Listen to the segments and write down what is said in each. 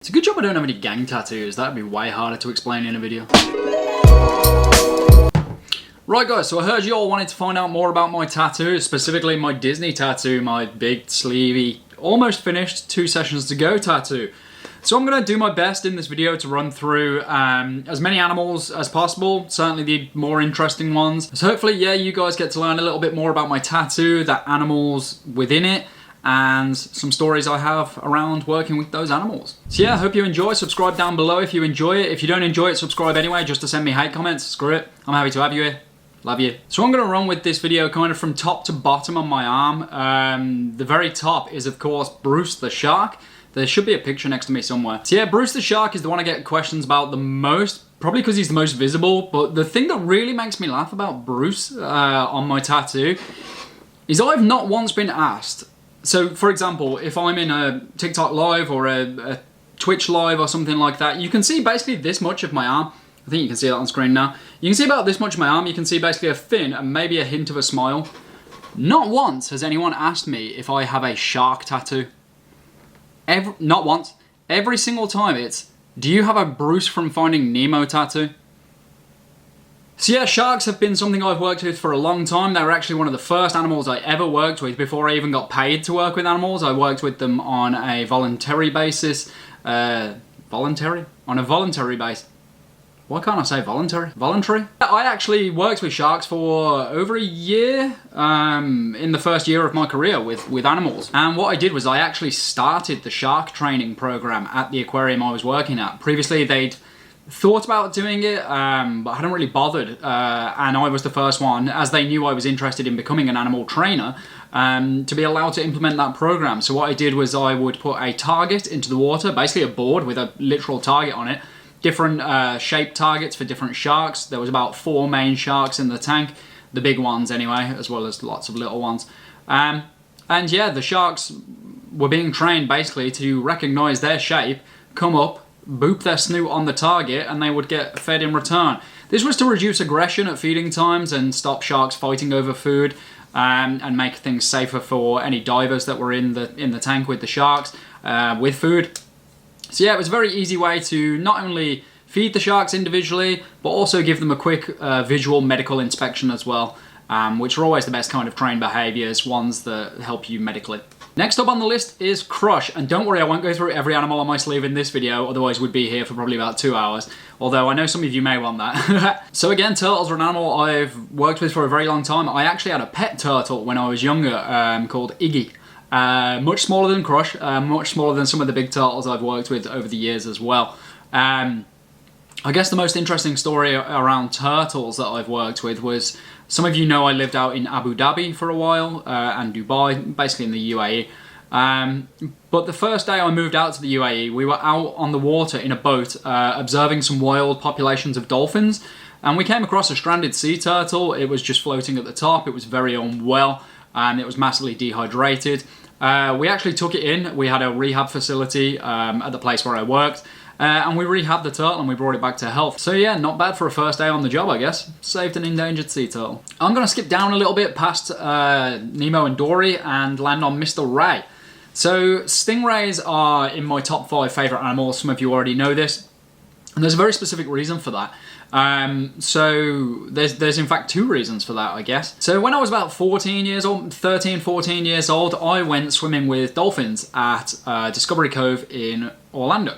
It's a good job I don't have any gang tattoos. That'd be way harder to explain in a video. Right guys, so I heard you all wanted to find out more about my tattoos, specifically my Disney tattoo, my big sleevey, almost finished 2 sessions to go tattoo. So I'm going to do my best in this video to run through as many animals as possible, certainly the more interesting ones. So hopefully, yeah, you guys get to learn a little bit more about my tattoo, the animals within it, and some stories I have around working with those animals. So yeah, I hope you enjoy. Subscribe down below if you enjoy it. If you don't enjoy it, subscribe anyway, just to send me hate comments. Screw it. I'm happy to have you here. Love you. So I'm going to run with this video kind of from top to bottom on my arm. The very top is, of course, Bruce the shark. There should be a picture next to me somewhere. So yeah, Bruce the shark is the one I get questions about the most, probably because he's the most visible. But the thing that really makes me laugh about Bruce on my tattoo is I've not once been asked. So, for example, if I'm in a TikTok live or a Twitch live or something like that, you can see basically this much of my arm. I think you can see that on screen now. You can see about this much of my arm. You can see basically a fin and maybe a hint of a smile. Not once has anyone asked me if I have a shark tattoo. Not once. Every single time it's, do you have a Bruce from Finding Nemo tattoo? So yeah, sharks have been something I've worked with for a long time. They were actually one of the first animals I ever worked with before I even got paid to work with animals. I worked with them on a voluntary basis. Voluntary? On a voluntary basis. Why can't I say voluntary? Voluntary? I actually worked with sharks for over a year in the first year of my career with animals. And what I did was I actually started the shark training program at the aquarium I was working at. Previously they'd thought about doing it, but I hadn't really bothered. And I was the first one, as they knew I was interested in becoming an animal trainer, to be allowed to implement that program. So what I did was I would put a target into the water, basically a board with a literal target on it, different shaped targets for different sharks. There was about 4 main sharks in the tank, the big ones anyway, as well as lots of little ones. And yeah, the sharks were being trained basically to recognize their shape, come up, boop their snoot on the target, and they would get fed in return. This was to reduce aggression at feeding times and stop sharks fighting over food, and make things safer for any divers that were in the tank with the sharks with food. So yeah, it was a very easy way to not only feed the sharks individually, but also give them a quick visual medical inspection as well, which are always the best kind of trained behaviours, ones that help you medically. Next up on the list is Crush, and don't worry, I won't go through every animal on my sleeve in this video, otherwise we'd be here for probably about 2 hours, although I know some of you may want that. So again, turtles are an animal I've worked with for a very long time. I actually had a pet turtle when I was younger called Iggy. Much smaller than Crush, much smaller than some of the big turtles I've worked with over the years as well. I guess the most interesting story around turtles that I've worked with was, some of you know I lived out in Abu Dhabi for a while, and Dubai, basically in the UAE. But the first day I moved out to the UAE, we were out on the water in a boat, observing some wild populations of dolphins, and we came across a stranded sea turtle. It was just floating at the top. It was very unwell, and it was massively dehydrated. We actually took it in. We had a rehab facility at the place where I worked, and we rehabbed the turtle and we brought it back to health. So yeah, not bad for a first day on the job, I guess. Saved an endangered sea turtle. I'm going to skip down a little bit past Nemo and Dory and land on Mr. Ray. So stingrays are in my top 5 favourite animals. Some of you already know this. And there's a very specific reason for that. So there's in fact 2 reasons for that, I guess. So when I was about 14 years old, 13, 14 years old, I went swimming with dolphins at Discovery Cove in Orlando,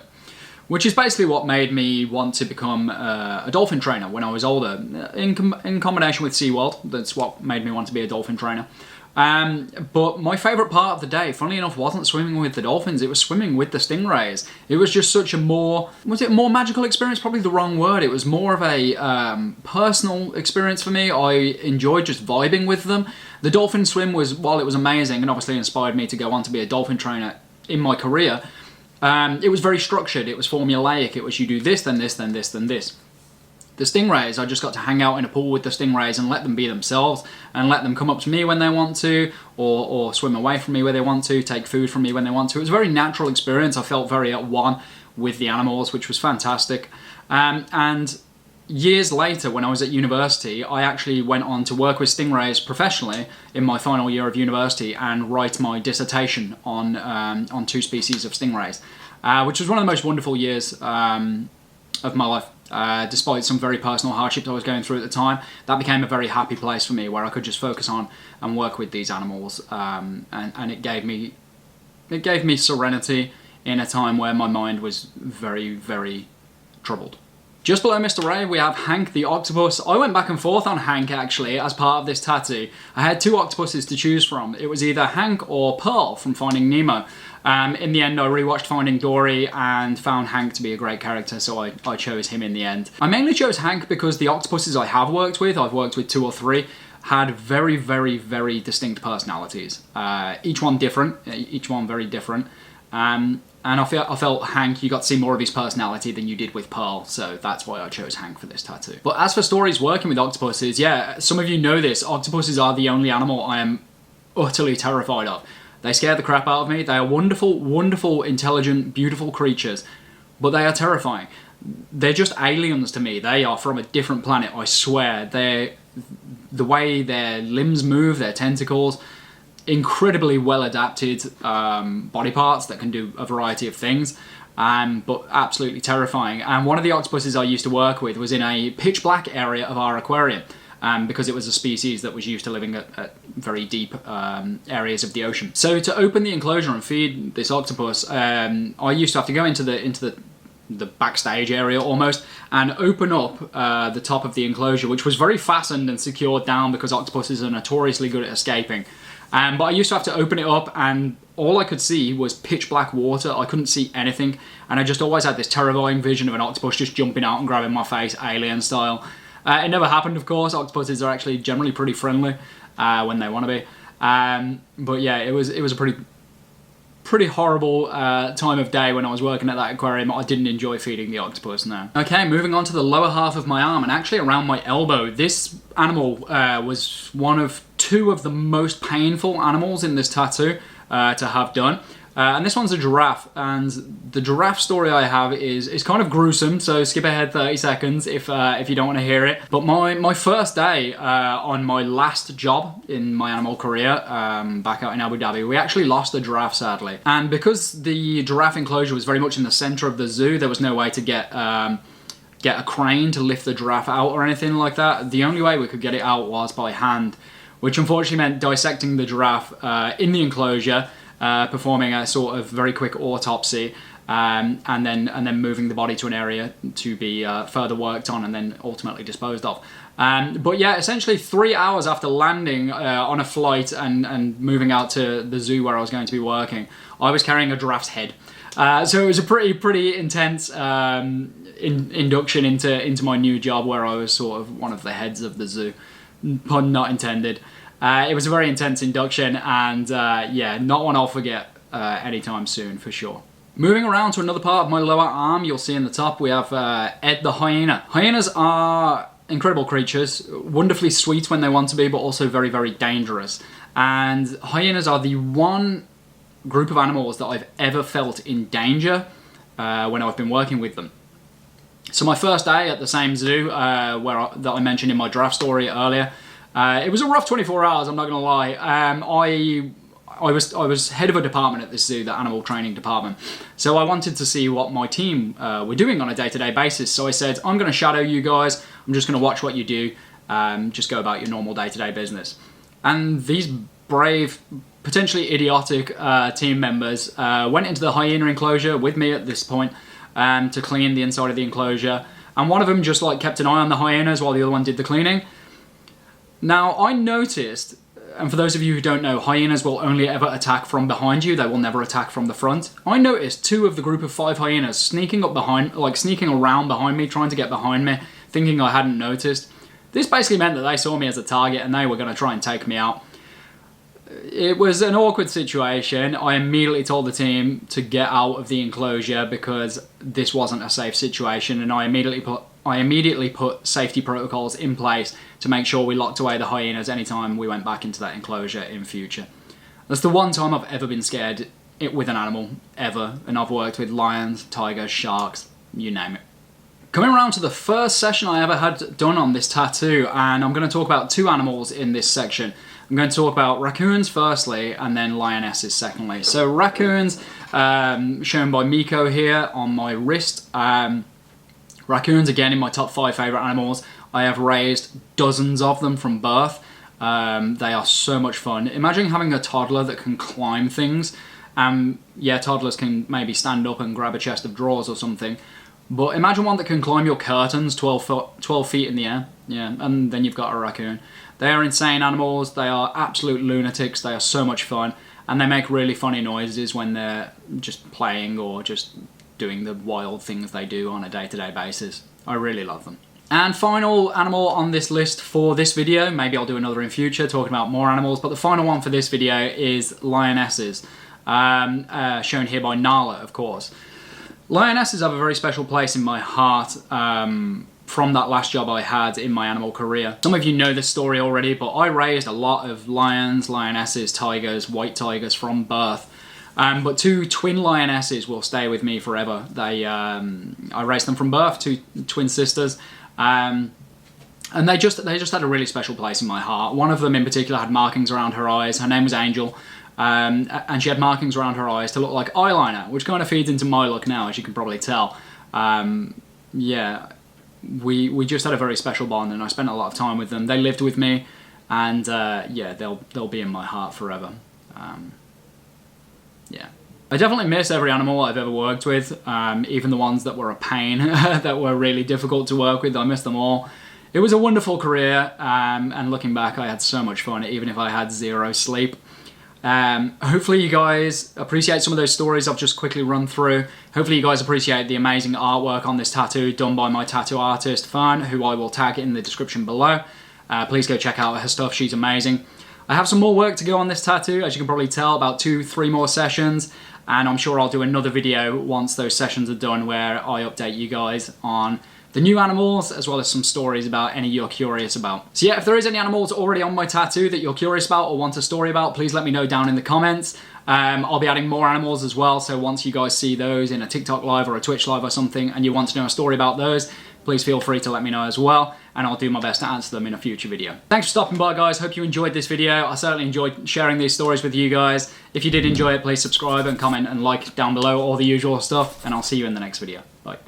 which is basically what made me want to become a dolphin trainer when I was older. In combination with SeaWorld, that's what made me want to be a dolphin trainer. But my favourite part of the day, funnily enough, wasn't swimming with the dolphins, it was swimming with the stingrays. It was just such a more magical experience? Probably the wrong word. It was more of a personal experience for me. I enjoyed just vibing with them. The dolphin swim was, while it was amazing and obviously inspired me to go on to be a dolphin trainer in my career, it was very structured. It was formulaic. It was, you do this, then this, then this, then this. The stingrays, I just got to hang out in a pool with the stingrays and let them be themselves, and let them come up to me when they want to, or swim away from me where they want to, take food from me when they want to. It was a very natural experience. I felt very at one with the animals, which was fantastic. And years later, when I was at university, I actually went on to work with stingrays professionally in my final year of university and write my dissertation on 2 species of stingrays. which was one of the most wonderful years of my life. Despite some very personal hardships I was going through at the time, that became a very happy place for me where I could just focus on and work with these animals, and it gave me serenity in a time where my mind was very, very troubled. Just below Mr. Ray, we have Hank the octopus. I went back and forth on Hank, actually, as part of this tattoo. I had two octopuses to choose from. It was either Hank or Pearl from Finding Nemo. In the end, I rewatched Finding Dory and found Hank to be a great character, so I chose him in the end. I mainly chose Hank because the octopuses I have worked with, I've worked with 2 or 3, had very, very, very distinct personalities. Each one different, each one very different. And I felt Hank, you got to see more of his personality than you did with Pearl, so that's why I chose Hank for this tattoo. But as for stories working with octopuses, yeah, some of you know this, octopuses are the only animal I am utterly terrified of. They scare the crap out of me. They are wonderful, wonderful, intelligent, beautiful creatures, but they are terrifying. They're just aliens to me. They are from a different planet, I swear. The way their limbs move, their tentacles, incredibly well adapted body parts that can do a variety of things, but absolutely terrifying. And one of the octopuses I used to work with was in a pitch black area of our aquarium, because it was a species that was used to living at very deep areas of the ocean. So to open the enclosure and feed this octopus, I used to have to go into the backstage area almost and open up the top of the enclosure, which was very fastened and secured down because octopuses are notoriously good at escaping. But I used to have to open it up, and all I could see was pitch black water. I couldn't see anything, and I just always had this terrifying vision of an octopus just jumping out and grabbing my face, alien style. It never happened, of course. Octopuses are actually generally pretty friendly when they want to be. But yeah, it was a pretty horrible time of day when I was working at that aquarium. I didn't enjoy feeding the octopus now. Okay, moving on to the lower half of my arm and actually around my elbow. This animal was one of 2 of the most painful animals in this tattoo to have done. And this one's a giraffe, and the giraffe story I have is kind of gruesome, so skip ahead 30 seconds if you don't want to hear it. But my first day on my last job in my animal career, back out in Abu Dhabi, we actually lost a giraffe, sadly. And because the giraffe enclosure was very much in the center of the zoo, there was no way to get a crane to lift the giraffe out or anything like that. The only way we could get it out was by hand, which unfortunately meant dissecting the giraffe in the enclosure, performing a sort of very quick autopsy, and then moving the body to an area to be further worked on and then ultimately disposed of. But yeah, essentially 3 hours after landing on a flight and moving out to the zoo where I was going to be working, I was carrying a giraffe's head. So it was a pretty intense induction into my new job, where I was sort of one of the heads of the zoo. Pun not intended. It was a very intense induction, and yeah, not one I'll forget anytime soon, for sure. Moving around to another part of my lower arm, you'll see in the top we have Ed the hyena. Hyenas are incredible creatures, wonderfully sweet when they want to be, but also very, very dangerous. And hyenas are the one group of animals that I've ever felt in danger when I've been working with them. So my first day at the same zoo that I mentioned in my giraffe story earlier, it was a rough 24 hours, I'm not going to lie. I was head of a department at this zoo, the animal training department. So I wanted to see what my team were doing on a day-to-day basis. So I said, I'm going to shadow you guys. I'm just going to watch what you do. Just go about your normal day-to-day business. And these brave, potentially idiotic team members went into the hyena enclosure with me at this point to clean the inside of the enclosure. And one of them just like kept an eye on the hyenas while the other one did the cleaning. Now, I noticed, and for those of you who don't know, hyenas will only ever attack from behind you. They will never attack from the front. I noticed 2 of the group of 5 hyenas sneaking around behind me, trying to get behind me, thinking I hadn't noticed. This basically meant that they saw me as a target and they were going to try and take me out. It was an awkward situation. I immediately told the team to get out of the enclosure because this wasn't a safe situation, and I immediately put safety protocols in place to make sure we locked away the hyenas anytime we went back into that enclosure in future. That's the one time I've ever been scared with an animal, ever, and I've worked with lions, tigers, sharks, you name it. Coming around to the first session I ever had done on this tattoo, and I'm going to talk about 2 animals in this section. I'm going to talk about raccoons firstly, and then lionesses secondly. So raccoons, shown by Miko here on my wrist. Raccoons, again, in my top 5 favourite animals. I have raised dozens of them from birth. They are so much fun. Imagine having a toddler that can climb things. Yeah, toddlers can maybe stand up and grab a chest of drawers or something. But imagine one that can climb your curtains 12 feet in the air. Yeah, and then you've got a raccoon. They are insane animals. They are absolute lunatics. They are so much fun. And they make really funny noises when they're just playing or just doing the wild things they do on a day-to-day basis. I really love them. And final animal on this list for this video, maybe I'll do another in future talking about more animals, but the final one for this video is lionesses, shown here by Nala, of course. Lionesses have a very special place in my heart from that last job I had in my animal career. Some of you know this story already, but I raised a lot of lions, lionesses, tigers, white tigers from birth. But 2 twin lionesses will stay with me forever. I raised them from birth, 2 twin sisters. And they just had a really special place in my heart. One of them in particular had markings around her eyes. Her name was Angel. And she had markings around her eyes to look like eyeliner, which kind of feeds into my look now, as you can probably tell. Yeah, we just had a very special bond, and I spent a lot of time with them. They lived with me, and yeah, they'll be in my heart forever. Yeah. I definitely miss every animal I've ever worked with, even the ones that were a pain, that were really difficult to work with. I miss them all. It was a wonderful career, and looking back, I had so much fun, even if I had 0 sleep. Hopefully you guys appreciate some of those stories I've just quickly run through. Hopefully you guys appreciate the amazing artwork on this tattoo done by my tattoo artist, Fern, who I will tag in the description below. Please go check out her stuff, she's amazing. I have some more work to go on this tattoo, as you can probably tell, about 2-3 more sessions, and I'm sure I'll do another video once those sessions are done where I update you guys on the new animals, as well as some stories about any you're curious about. So yeah, if there is any animals already on my tattoo that you're curious about or want a story about, please let me know down in the comments. I'll be adding more animals as well, so once you guys see those in a TikTok live or a Twitch live or something and you want to know a story about those, please feel free to let me know as well, and I'll do my best to answer them in a future video. Thanks for stopping by, guys. Hope you enjoyed this video. I certainly enjoyed sharing these stories with you guys. If you did enjoy it, please subscribe and comment and like down below, all the usual stuff, and I'll see you in the next video. Bye.